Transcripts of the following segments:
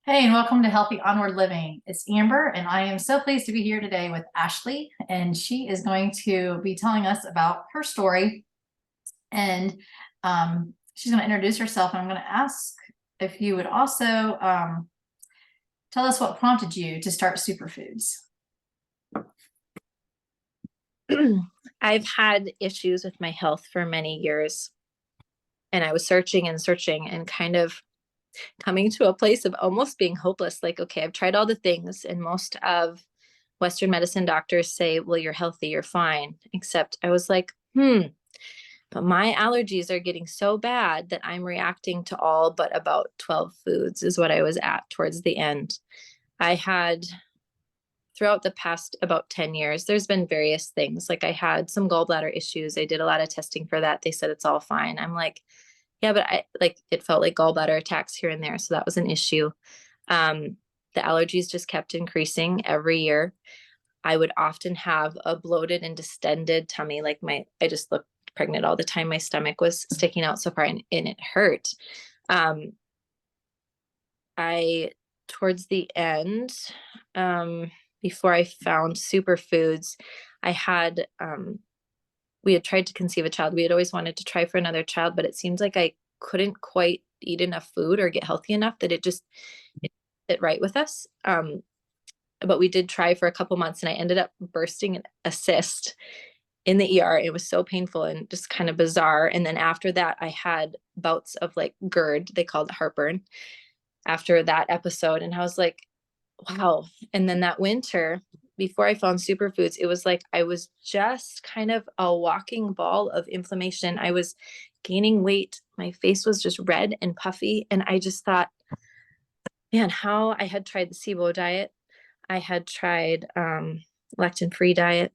Hey, and welcome to Healthy Onward Living. It's Amber, and I am so pleased to be here today with Ashley, and she is going to be telling us about her story. And she's going to introduce herself, and I'm going to ask if you would also tell us what prompted you to start Superfoods. I've had issues with my health for many years, and I was searching and searching and kind of coming to a place of almost being hopeless. Like, okay, I've tried all the things, and most of Western medicine doctors say, well, you're healthy, you're fine. Except I was like, but my allergies are getting so bad that I'm reacting to all but about 12 foods, is what I was at towards the end. I had throughout the past about 10 years, there's been various things. Like I had some gallbladder issues. I did a lot of testing for that. They said it's all fine. I'm like, yeah, but I like it felt like gallbladder attacks here and there. So that was an issue. Um, the allergies just kept increasing every year. I would often have a bloated and distended tummy. I just looked pregnant all the time. My stomach was sticking out so far and it hurt. Um, I, towards the end, um, before I found superfoods, I had, we had tried to conceive a child. We had always wanted to try for another child, but it seems like I couldn't quite eat enough food or get healthy enough that it fit right with us. But we did try for a couple months and I ended up bursting a cyst in the ER. It was so painful and just kind of bizarre. And then after that, I had bouts of like GERD, they called it heartburn after that episode. And I was like, wow. And then that winter, before I found superfoods, it was like I was just kind of a walking ball of inflammation. I was gaining weight. My face was just red and puffy. And I just thought, man, how I had tried the SIBO diet. I had tried lectin-free diet.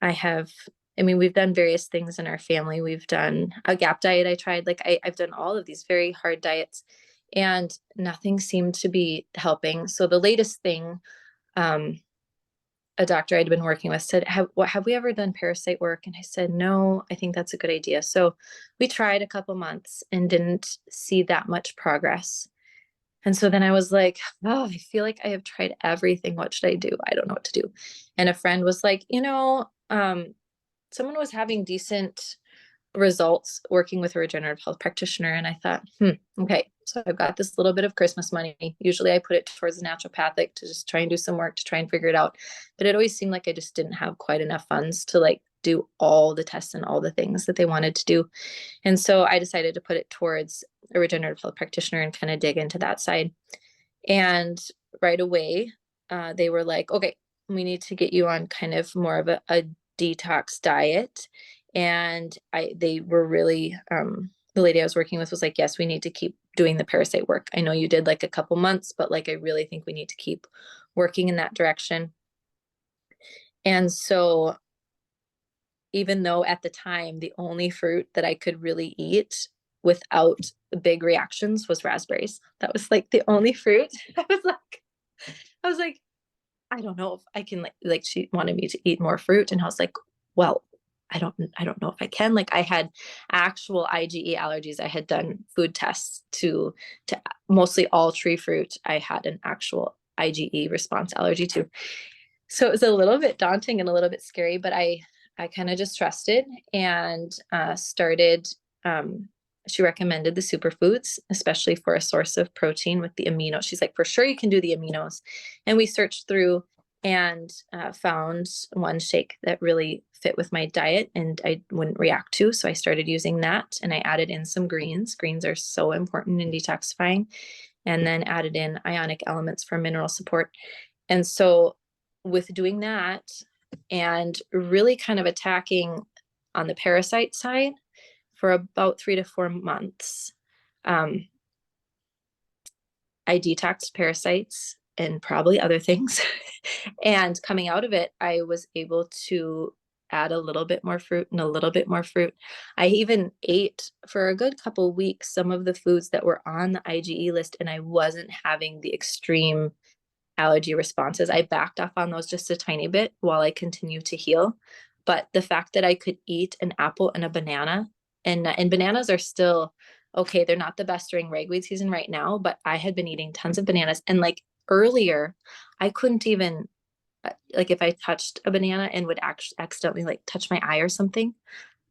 I have, I mean, we've done various things in our family. We've done a GAP diet. I tried, I've done all of these very hard diets and nothing seemed to be helping. So the latest thing, um, a doctor I'd been working with said, have we ever done parasite work? And I said, no, I think that's a good idea. So we tried a couple months and didn't see that much progress. And so then I was like, oh, I feel like I have tried everything. What should I do? I don't know what to do. And a friend was like, someone was having decent results working with a regenerative health practitioner. And I thought, okay, so I've got this little bit of Christmas money. Usually I put it towards the naturopathic to just try and do some work to try and figure it out. But it always seemed like I just didn't have quite enough funds to like do all the tests and all the things that they wanted to do. And so I decided to put it towards a regenerative health practitioner and kind of dig into that side. And right away, they were like, okay, we need to get you on kind of more of a detox diet. And they were really, the lady I was working with was like, yes, we need to keep doing the parasite work. I know you did like a couple months, but like, I really think we need to keep working in that direction. And so even though at the time the only fruit that I could really eat without big reactions was raspberries. That was like the only fruit. I was like, I don't know if I can like she wanted me to eat more fruit. And I was like, well, I don't know if I can. Like I had actual IgE allergies. I had done food tests to mostly all tree fruit. I had an actual IgE response allergy to. So it was a little bit daunting and a little bit scary, but I kind of just trusted and started. She recommended the superfoods, especially for a source of protein with the aminos. She's like, for sure you can do the aminos. And we searched through and found one shake that really fit with my diet and I wouldn't react to. So I started using that and I added in some greens. Greens are so important in detoxifying. And then added in ionic elements for mineral support. And so with doing that and really kind of attacking on the parasite side for about 3 to 4 months, um, I detoxed parasites and probably other things. And coming out of it, I was able to add a little bit more fruit and a little bit more fruit. I even ate for a good couple weeks some of the foods that were on the IgE list, and I wasn't having the extreme allergy responses. I backed off on those just a tiny bit while I continue to heal. But the fact that I could eat an apple and a banana, and bananas are still okay, they're not the best during ragweed season right now, but I had been eating tons of bananas. And like earlier, I couldn't even, like if I touched a banana and would actually accidentally like touch my eye or something,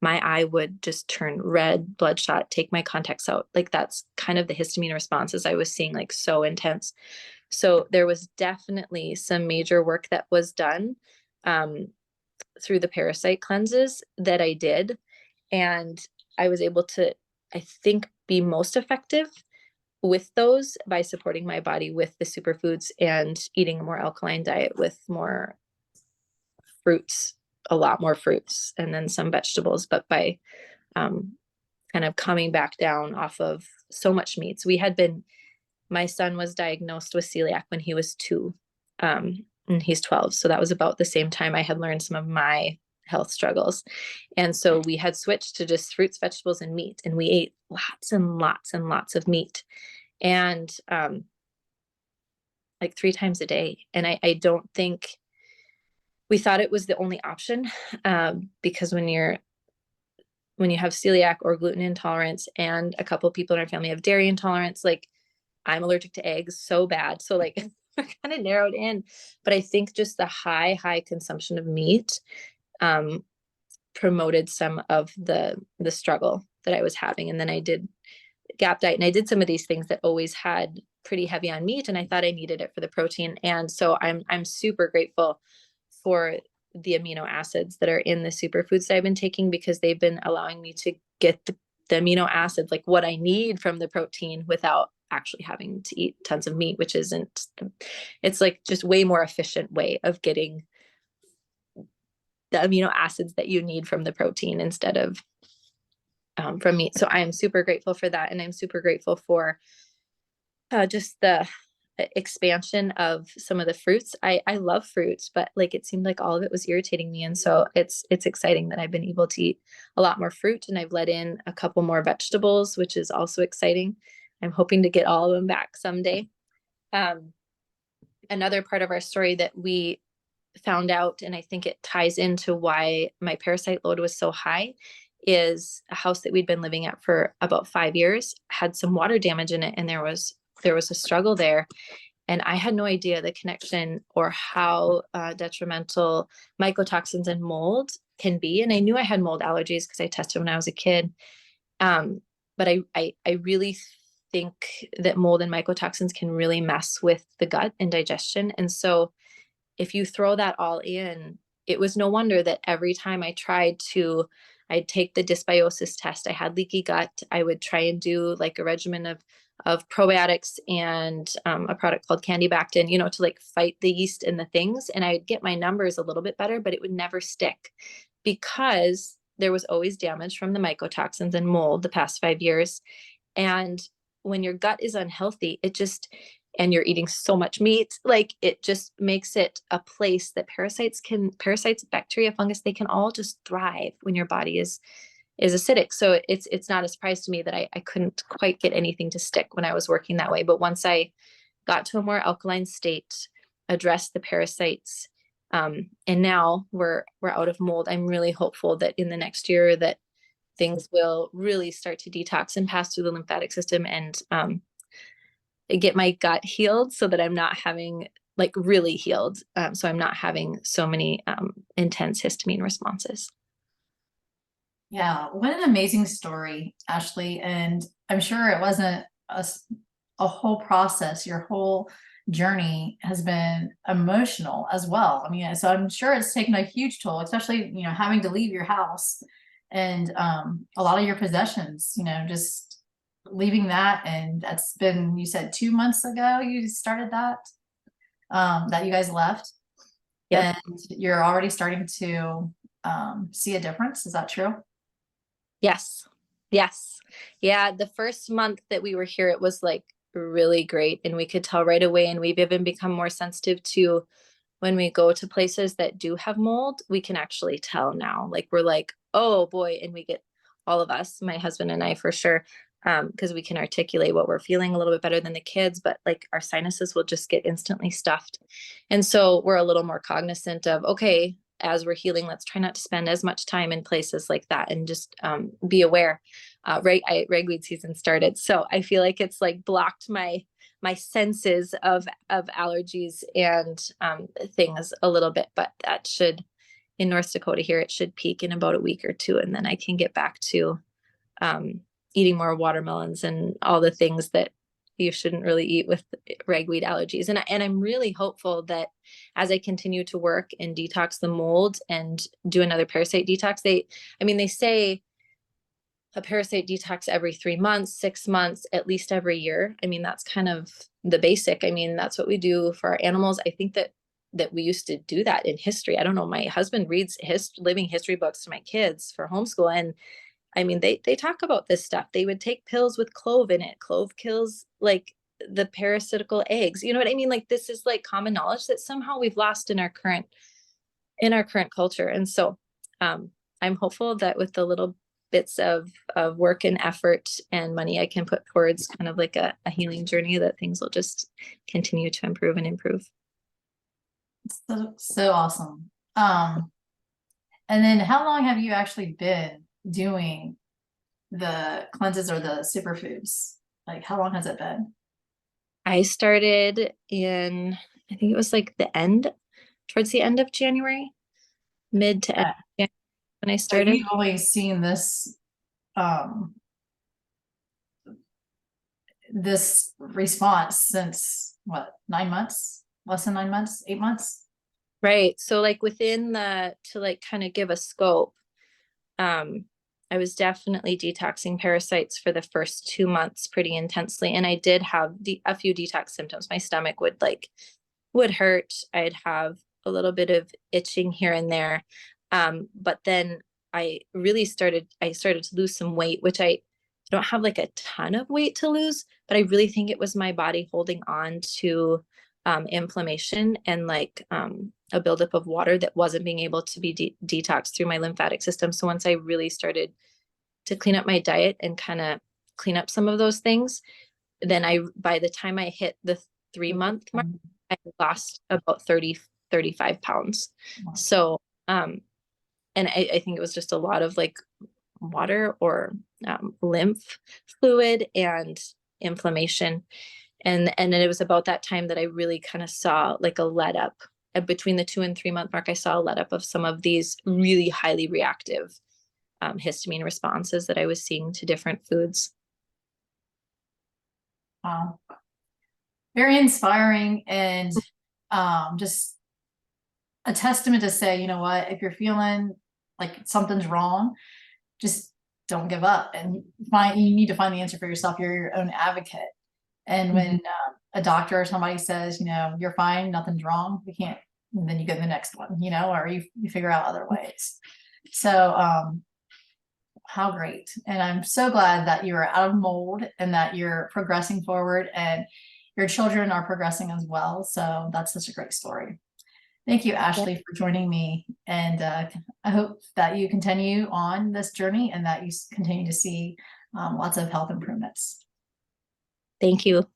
my eye would just turn red, bloodshot, take my contacts out. Like that's kind of the histamine responses I was seeing, like so intense. So there was definitely some major work that was done um, through the parasite cleanses that I did. And I was able to, I think, be most effective with those by supporting my body with the superfoods and eating a more alkaline diet with more fruits, a lot more fruits, and then some vegetables. But by um, kind of coming back down off of so much meats, my son was diagnosed with celiac when he was 2, and he's 12. So that was about the same time I had learned some of my health struggles. And so we had switched to just fruits, vegetables, and meat. And we ate lots and lots and lots of meat. And like 3 times a day. And I don't think we thought it was the only option, because when you have celiac or gluten intolerance, and a couple of people in our family have dairy intolerance, like I'm allergic to eggs so bad. So like we're kind of narrowed in. But I think just the high consumption of meat promoted some of the struggle that I was having. And then I did GAP diet, and I did some of these things that always had pretty heavy on meat, and I thought I needed it for the protein. And so I'm super grateful for the amino acids that are in the superfoods that I've been taking, because they've been allowing me to get the amino acids, like what I need from the protein, without actually having to eat tons of meat, which isn't, it's like just way more efficient way of getting the amino acids that you need from the protein instead of from meat. So I am super grateful for that. And I'm super grateful for just the expansion of some of the fruits. I love fruits, but like it seemed like all of it was irritating me. And so it's exciting that I've been able to eat a lot more fruit, and I've let in a couple more vegetables, which is also exciting. I'm hoping to get all of them back someday. Another part of our story that we found out, and I think it ties into why my parasite load was so high, is a house that we'd been living at for about 5 years had some water damage in it, and there was a struggle there. And I had no idea the connection or how detrimental mycotoxins and mold can be. And I knew I had mold allergies because I tested when I was a kid. But I really think that mold and mycotoxins can really mess with the gut and digestion. And so if you throw that all in, it was no wonder that every time I'd take the dysbiosis test, I had leaky gut. I would try and do like a regimen of probiotics and a product called Candibactin, to like fight the yeast and the things. And I'd get my numbers a little bit better, but it would never stick, because there was always damage from the mycotoxins and mold the past 5 years. And when your gut is unhealthy, and you're eating so much meat, like it just makes it a place that parasites, bacteria, fungus, they can all just thrive when your body is acidic. So it's not a surprise to me that I couldn't quite get anything to stick when I was working that way. But once I got to a more alkaline state, addressed the parasites, and now we're out of mold, I'm really hopeful that in the next year that things will really start to detox and pass through the lymphatic system, and get my gut healed so that I'm not having, like, really healed. So I'm not having so many intense histamine responses. Yeah, what an amazing story, Ashley. And I'm sure it wasn't a whole process. Your whole journey has been emotional as well. I mean, so I'm sure it's taken a huge toll, especially, having to leave your house and a lot of your possessions, just leaving that. And that's been, you said 2 months ago you started that you guys left. Yep. And you're already starting to see a difference. Is that true? Yes. Yes. Yeah. The first month that we were here, it was like really great. And we could tell right away. And we've even become more sensitive to when we go to places that do have mold, we can actually tell now. Like we're like, oh boy. And we get, all of us, my husband and I for sure, because we can articulate what we're feeling a little bit better than the kids, but like our sinuses will just get instantly stuffed. And so we're a little more cognizant of, okay, as we're healing, let's try not to spend as much time in places like that, and just be aware. ragweed season started. So I feel like it's like blocked my senses of allergies and things a little bit, but that should, in North Dakota here, it should peak in about a week or two, and then I can get back to eating more watermelons and all the things that you shouldn't really eat with ragweed allergies. And I'm really hopeful that as I continue to work and detox the mold and do another parasite detox, they say a parasite detox every 3 months, 6 months, at least every year. I mean, that's kind of the basic. I mean, that's what we do for our animals. I think that we used to do that in history. I don't know. My husband reads living history books to my kids for homeschool. And I mean, they talk about this stuff. They would take pills with clove in it. Clove kills like the parasitical eggs. You know what I mean? Like this is like common knowledge that somehow we've lost in our current culture. And so I'm hopeful that with the little bits of work and effort and money I can put towards kind of like a healing journey, that things will just continue to improve and improve. So awesome. And then how long have you actually been doing the cleanses or the superfoods? Like how long has it been? I started in, I think it was like towards the end of January, mid to end of January when I So started. you've only seen this response since what, 9 months? Less than 9 months, 8 months? Right. So like to like kind of give a scope, I was definitely detoxing parasites for the first 2 months pretty intensely. And I did have a few detox symptoms. My stomach would hurt. I'd have a little bit of itching here and there. But then I started to lose some weight, which I don't have like a ton of weight to lose, but I really think it was my body holding on to inflammation and like a buildup of water that wasn't being able to be detoxed through my lymphatic system. So once I really started to clean up my diet and kind of clean up some of those things, then by the time I hit the 3-month mark, I lost about 35 pounds. Wow. So, and I think it was just a lot of like water or lymph fluid and inflammation. And then it was about that time that I really kind of saw like a let up between the 2 and 3 month mark. I saw a let up of some of these really highly reactive histamine responses that I was seeing to different foods. Wow. Very inspiring and just a testament to say, you know what, if you're feeling like something's wrong, just don't give up and you need to find the answer for yourself. You're your own advocate. And when a doctor or somebody says, you know, you're fine, nothing's wrong, we can't, and then you go to the next one, you know, or you figure out other ways. So how great. And I'm so glad that you are out of mold and that you're progressing forward and your children are progressing as well. So that's such a great story. Thank you, Ashley, for joining me. And I hope that you continue on this journey and that you continue to see lots of health improvements. Thank you.